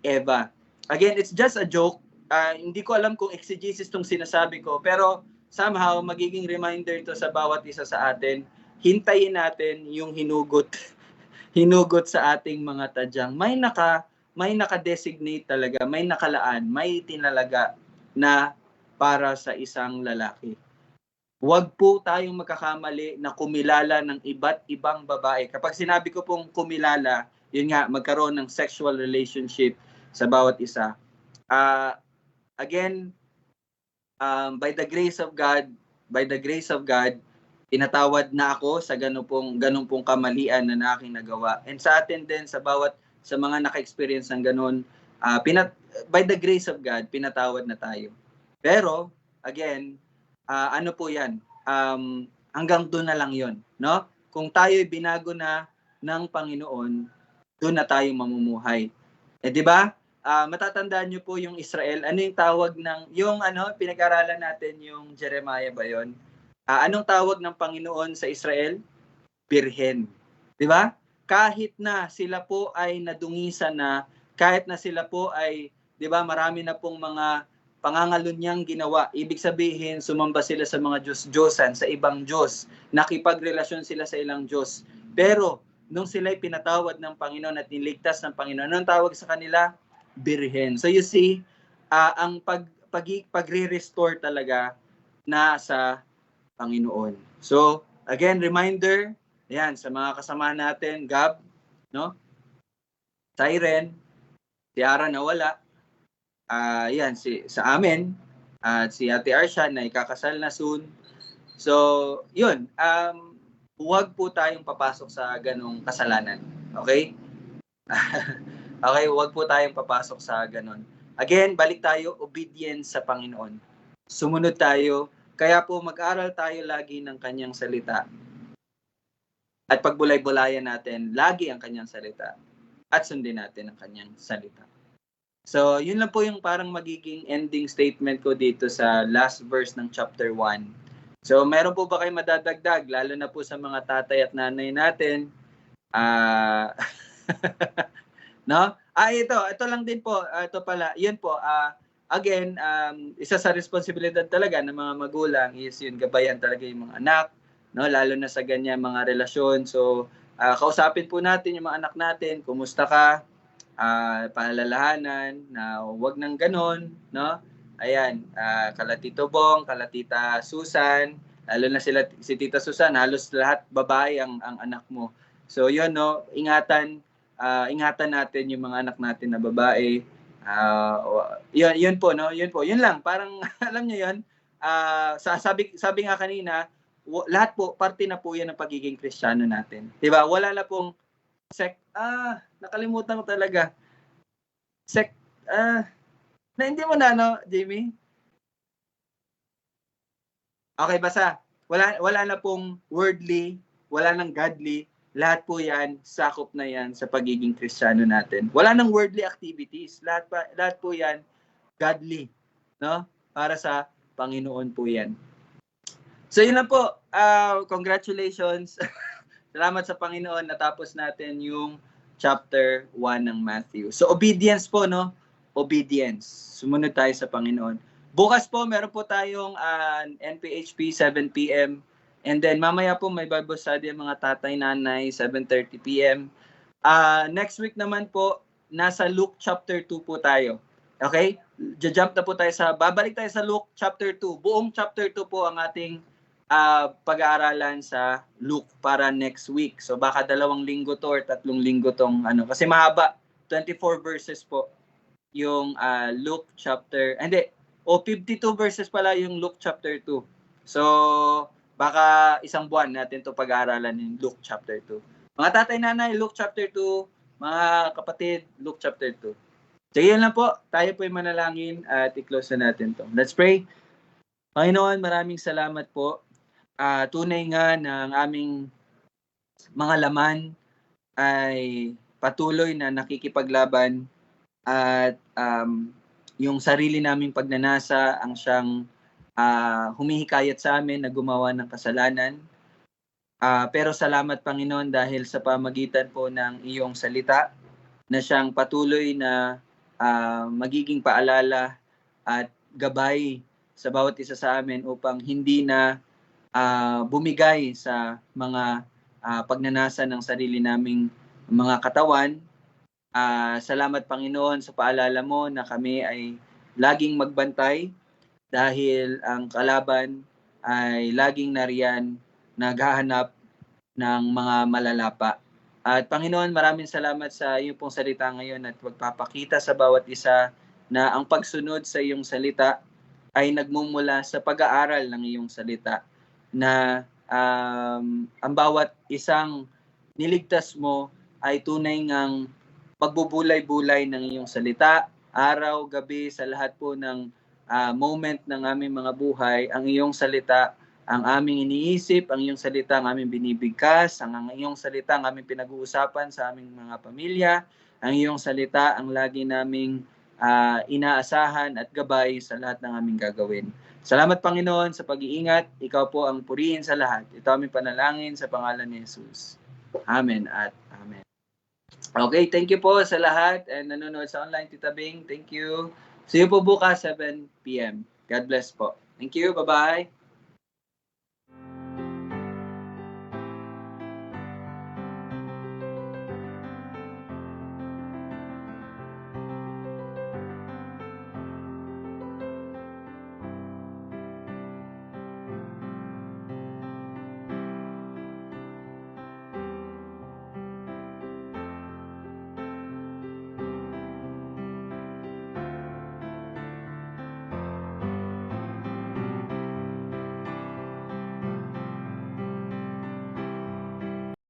Eva. Again, it's just a joke. Hindi ko alam kung exegesis tong sinasabi ko, pero somehow magiging reminder to sa bawat isa sa atin. Hintayin natin yung hinugot sa ating mga tadyang. May naka-designate talaga, may nakalaan, may tinalaga na para sa isang lalaki. Huwag po tayong magkakamali na kumilala ng iba't ibang babae. Kapag sinabi ko pong kumilala, yun nga, magkaroon ng sexual relationship sa bawat isa. Again, by the grace of God, tinatawad na ako sa ganun pong kamalian na aking nagawa. And sa atin din, sa mga naka-experience ng ganun, by the grace of God, pinatawad na tayo. Pero, again, ano po yan? hanggang doon na lang yon, no? Kung tayo'y binago na ng Panginoon, doon na tayo mamumuhay. Di ba? Matatandaan niyo po yung Israel. Ano yung tawag pinag-aralan natin yung Jeremiah ba yon? Anong tawag ng Panginoon sa Israel? Birhen. Di ba? Kahit na sila po ay nadungisan na, kahit na sila po ay, di ba, marami na pong mga pangangalunyang ginawa. Ibig sabihin, sumamba sila sa mga Diyos-Diyosan, sa ibang Diyos. Nakipagrelasyon sila sa ilang Diyos. Pero, nung sila'y pinatawad ng Panginoon at niligtas ng Panginoon, anong tawag sa kanila? Birhen. So you see, ang pagre-restore talaga na sa Panginoon. So, again, reminder, yan, sa mga kasama natin, Gab, no? Siren, si Ara nawala, yan, sa amin, at si Ate Arsha na ikakasal na soon. So, yun, huwag po tayong papasok sa ganong kasalanan. Okay? Okay, huwag po tayong papasok sa ganon. Again, balik tayo, obedience sa Panginoon. Sumunod tayo, kaya po mag-aral tayo lagi ng kanyang salita. At pagbulay-bulayan natin lagi ang kanyang salita. At sundin natin ang kanyang salita. So, yun lang po yung parang magiging ending statement ko dito sa last verse ng chapter 1. So, meron po ba kayo madadagdag? Lalo na po sa mga tatay at nanay natin. No? Ito lang din po. Ito pala, yun po. Again, isa sa responsibilidad talaga ng mga magulang is yun, gabayan talaga yung mga anak. No? Lalo na sa ganyan mga relasyon. So, kausapin po natin yung mga anak natin. Kumusta ka? Paalalahanan na wag nang ganon, no? Ayan, kala Tito Bong, kala Tita Susan, lalo na si Tita Susan, halos lahat babae ang anak mo. So yun, no, ingatan natin yung mga anak natin na babae. Yun po, no? Yun lang, parang alam niyo yun. Sabi nga kanina, lahat po parte na po 'yan ng pagiging Kristiyano natin. 'Di ba? Wala na pong nakalimutan ko talaga. Na hindi mo na, no, Jamie? Okay, basta. Wala na pong worldly, wala nang godly. Lahat po yan, sakop na yan sa pagiging Kristiyano natin. Wala nang worldly activities. Lahat po yan, godly. No? Para sa Panginoon po yan. So yun lang po. Congratulations. Salamat sa Panginoon. Natapos natin yung chapter 1 ng Matthew. So obedience po, no? Obedience. Sumunod tayo sa Panginoon. Bukas po, meron po tayong NPHP 7 p.m. And then mamaya po may Bible study ang mga tatay, nanay, 7:30 p.m. Next week naman po, nasa Luke chapter 2 po tayo. Okay? Jump na po tayo babalik tayo sa Luke chapter 2. Buong chapter 2 po ang ating pag-aaralan sa Luke para next week. So baka 2 linggo to or 3 linggo tong kasi mahaba, 24 verses po yung Luke chapter, 52 verses pala yung Luke chapter 2. So baka isang buwan natin to pag-aaralan yung Luke chapter 2. Mga tatay, nanay, Luke chapter 2, mga kapatid, Luke chapter 2. So yun lang po, tayo po ay manalangin at i-close na natin to. Let's pray. Panginoon, maraming salamat po. Tunay nga ng aming mga laman ay patuloy na nakikipaglaban at yung sarili naming pagnanasa ang siyang humihikayat sa amin na gumawa ng kasalanan. Pero salamat, Panginoon, dahil sa pamagitan po ng iyong salita na siyang patuloy na magiging paalala at gabay sa bawat isa sa amin upang hindi na bumigay sa mga pagnanasa ng sarili naming mga katawan. Salamat, Panginoon, sa paalala mo na kami ay laging magbantay dahil ang kalaban ay laging nariyan naghahanap ng mga malalapa. At Panginoon, maraming salamat sa iyong pong salita ngayon at magpapakita sa bawat isa na ang pagsunod sa iyong salita ay nagmumula sa pag-aaral ng iyong salita, na ang bawat isang niligtas mo ay tunay ngang pagbubulay-bulay ng iyong salita, araw, gabi, sa lahat po ng moment ng aming mga buhay, ang iyong salita ang aming iniisip, ang iyong salita ang aming binibigkas, ang iyong salita ang aming pinag-uusapan sa aming mga pamilya, ang iyong salita ang lagi naming inaasahan at gabay sa lahat ng aming gagawin. Salamat Panginoon sa pag-iingat. Ikaw po ang purihin sa lahat. Ito aming panalangin sa pangalan ni Jesus. Amen at amen. Okay, thank you po sa lahat and nanonood sa online, Tita Bing. Thank you. See you po bukas 7 p.m. God bless po. Thank you. Bye-bye.